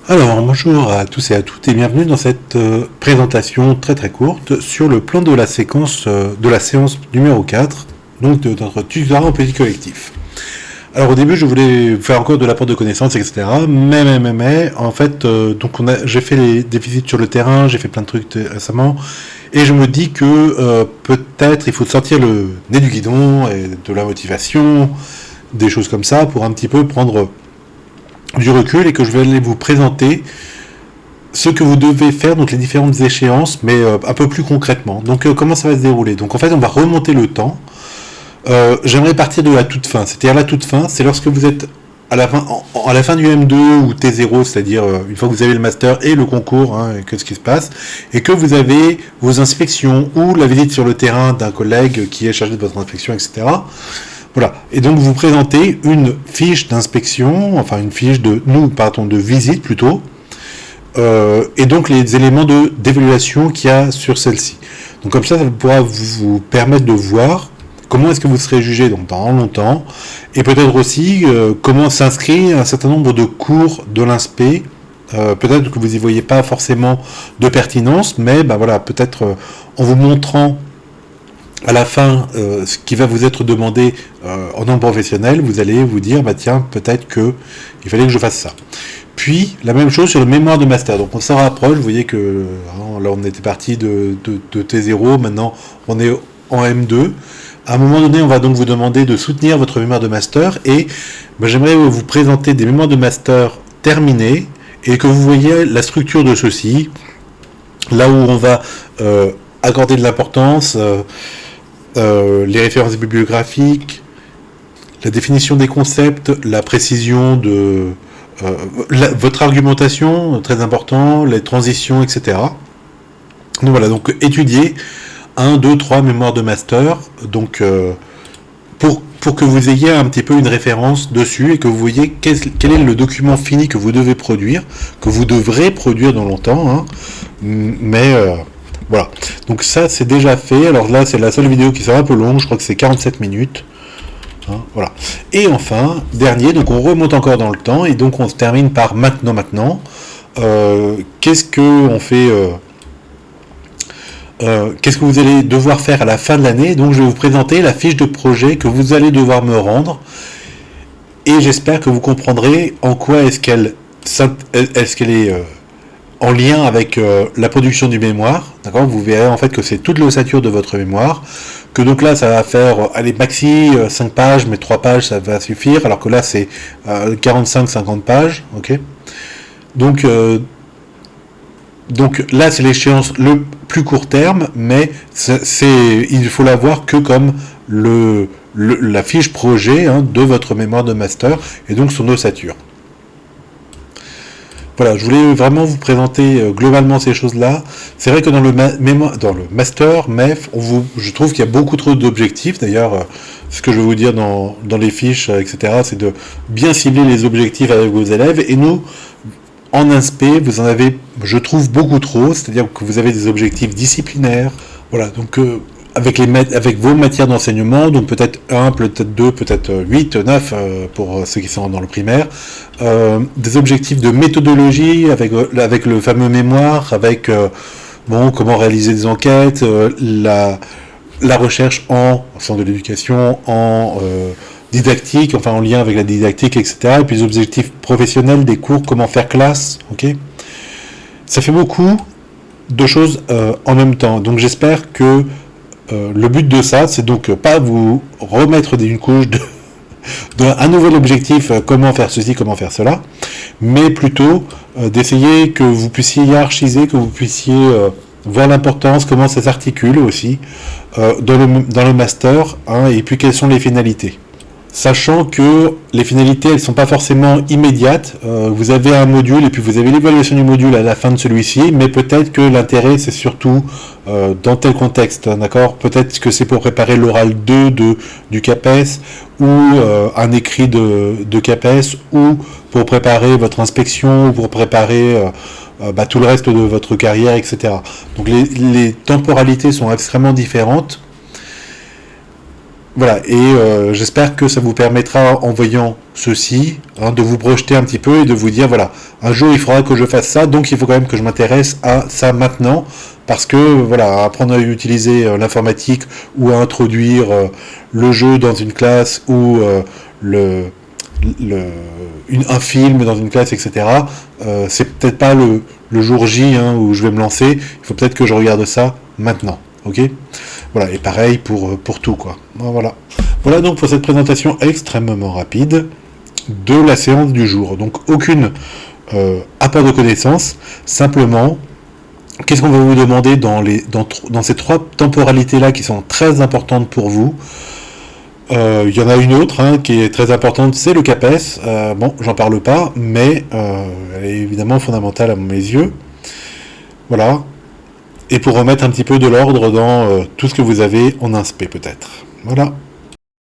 Alors, bonjour à tous et à toutes et bienvenue dans cette présentation très très courte sur le plan de la séquence de la séance numéro 4, donc de notre tutorat en petit collectif. Alors au début je voulais faire encore de l'apport de connaissances, etc. Mais en fait, donc j'ai fait des visites sur le terrain, j'ai fait plein de trucs récemment, et je me dis que peut-être il faut sortir le nez du guidon et de la motivation, des choses comme ça, pour un petit peu prendre du recul et que je vais aller vous présenter ce que vous devez faire, donc les différentes échéances, mais un peu plus concrètement. Donc comment ça va se dérouler? Donc en fait on va remonter le temps. J'aimerais partir de la toute fin. C'est-à-dire la toute fin, c'est lorsque vous êtes à la fin du M2 ou T0, c'est-à-dire une fois que vous avez le master et le concours, hein, et que ce qui se passe, et que vous avez vos inspections ou la visite sur le terrain d'un collègue qui est chargé de votre inspection, etc. Voilà. Et donc vous présentez une fiche d'inspection, enfin une fiche de visite plutôt, et donc les éléments d'évaluation qu'il y a sur celle-ci. Donc comme ça pourra vous permettre de voir comment est-ce que vous serez jugé dans longtemps, et peut-être aussi comment s'inscrit un certain nombre de cours de l'inspé. Peut-être que vous n'y voyez pas forcément de pertinence, mais voilà, peut-être en vous montrant à la fin, ce qui va vous être demandé en nombre professionnel, vous allez vous dire, tiens, peut-être qu'il fallait que je fasse ça. Puis, la même chose sur le mémoire de master. Donc, on s'en rapproche. Vous voyez que là, on était parti de T0. Maintenant, on est en M2. À un moment donné, on va donc vous demander de soutenir votre mémoire de master. Et j'aimerais vous présenter des mémoires de master terminés et que vous voyez la structure de ceux-ci. Là où on va accorder de l'importance, les références bibliographiques, la définition des concepts, la précision de votre argumentation, très important, les transitions, etc. Donc voilà, donc étudier 1, 2, 3 mémoires de master, donc pour que vous ayez un petit peu une référence dessus et que vous voyez quel est le document fini que vous devez produire, que vous devrez produire dans longtemps, hein, mais voilà, donc ça c'est déjà fait. Alors là c'est la seule vidéo qui sera un peu longue, je crois que c'est 47 minutes. Hein, voilà. Et enfin, dernier, donc on remonte encore dans le temps, et donc on se termine par maintenant. Qu'est-ce que on fait qu'est-ce que vous allez devoir faire à la fin de l'année? Donc je vais vous présenter la fiche de projet que vous allez devoir me rendre, et j'espère que vous comprendrez en quoi est-ce qu'elle est en lien avec la production du mémoire, d'accord? Vous verrez en fait que c'est toute l'ossature de votre mémoire, que donc là ça va faire, maxi 5 pages, mais 3 pages ça va suffire, alors que là c'est 45-50 pages, ok? Donc là c'est l'échéance le plus court terme, mais il faut la voir que comme la fiche projet, hein, de votre mémoire de master, et donc son ossature. Voilà, je voulais vraiment vous présenter globalement ces choses-là. C'est vrai que dans le master, MEF, je trouve qu'il y a beaucoup trop d'objectifs. D'ailleurs, ce que je vais vous dire dans les fiches, etc., c'est de bien cibler les objectifs avec vos élèves. Et nous, en INSPE, vous en avez, je trouve, beaucoup trop. C'est-à-dire que vous avez des objectifs disciplinaires. Voilà, donc avec vos matières d'enseignement, donc peut-être 1, peut-être 2, peut-être 8, 9 pour ceux qui sont dans le primaire, des objectifs de méthodologie avec le fameux mémoire, avec comment réaliser des enquêtes, la recherche en centre de l'éducation, en didactique, enfin en lien avec la didactique, etc. Et puis les objectifs professionnels des cours, comment faire classe, ok? Ça fait beaucoup de choses en même temps. Donc j'espère que le but de ça, c'est donc pas vous remettre une couche d'un nouvel objectif, comment faire ceci, comment faire cela, mais plutôt d'essayer que vous puissiez hiérarchiser, que vous puissiez voir l'importance, comment ça s'articule aussi dans le master, hein, et puis quelles sont les finalités. Sachant que les finalités, elles ne sont pas forcément immédiates. Vous avez un module et puis vous avez l'évaluation du module à la fin de celui-ci, mais peut-être que l'intérêt, c'est surtout dans tel contexte, hein, d'accord? Peut-être que c'est pour préparer l'oral 2 du CAPES, ou un écrit de CAPES, ou pour préparer votre inspection, ou pour préparer tout le reste de votre carrière, etc. Donc les temporalités sont extrêmement différentes. Voilà, et j'espère que ça vous permettra, en voyant ceci, hein, de vous projeter un petit peu et de vous dire, voilà, un jour il faudra que je fasse ça, donc il faut quand même que je m'intéresse à ça maintenant, parce que, voilà, apprendre à utiliser l'informatique ou à introduire le jeu dans une classe ou le, un film dans une classe, etc., c'est peut-être pas le jour J hein, où je vais me lancer, il faut peut-être que je regarde ça maintenant, ok ? Voilà, et pareil pour tout, quoi. Voilà. Voilà donc pour cette présentation extrêmement rapide de la séance du jour. Donc aucune apport de connaissances, simplement, qu'est-ce qu'on va vous demander dans ces trois temporalités-là qui sont très importantes pour vous. Il y en a une autre hein, qui est très importante, c'est le CAPES. Bon, j'en parle pas, mais elle est évidemment fondamentale à mes yeux. Voilà. Et pour remettre un petit peu de l'ordre dans tout ce que vous avez en inspect peut-être. Voilà.